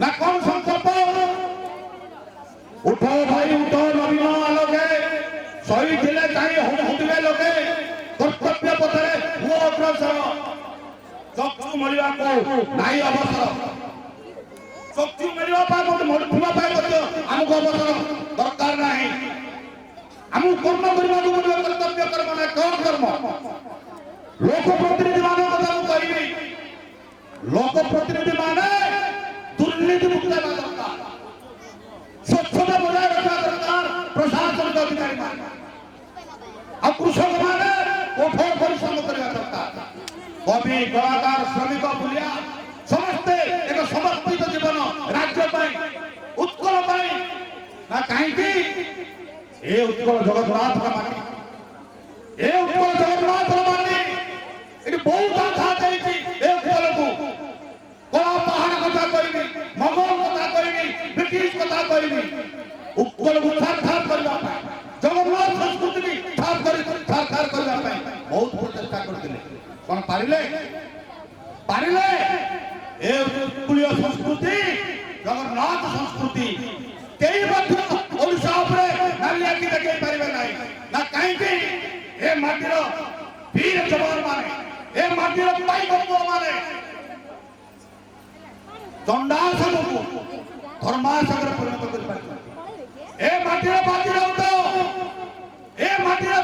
ना कौन संकल्प उठो भाई उठो नवीन आलोके शहीद थे चाहिए होते लोके कर्तव्य पथरे हुआ अग्रसर चक्षु मिलवा को नहीं अवसर चक्षु मिलवा आमको अवसर दरकार नहीं आमको कर्म करने कर्तव्य कर्म ना कौन कर्म लोक प्रतिनिधि मान कथा कहि लोक प्रतिनिधि माने दुर्नीति मुक्त दरकार स्वच्छता बजाय रखा दरकार प्रशासन अधिकारी माने अब कृषक माने कठोर परिश्रम करवा दरकार कवि कलाकार श्रमिक बुलिया समस्ते एक समर्पित जीवन राज्य उत्कल ना कहीं ए उत्कल जगन्नाथ का माटी ए उत्कल जगन्नाथ का माटी ये बहुत आशा चाहिए ए उत्कल को कला पहाड़ कथा कहबी मंगल कथा कहबी ब्रिटिश कथा कहबी उत्कल को ठार ठार करबा जगन्नाथ संस्कृति की ठार करबा बहुत प्रचेष्टा करथिले कोन पारिले ए उत्कलीय संस्कृति जगन्नाथ संस्कृति केई मध्य ओडिशा उपरे नालिया की देखे पारिबे नाही ना काहे कि ए माटीर वीर जवान माने ए माटीर पाई बंधु माने चंडासर को धर्मासगर परिणत कर पारे ए माटीर बाजी राउत ए माटीर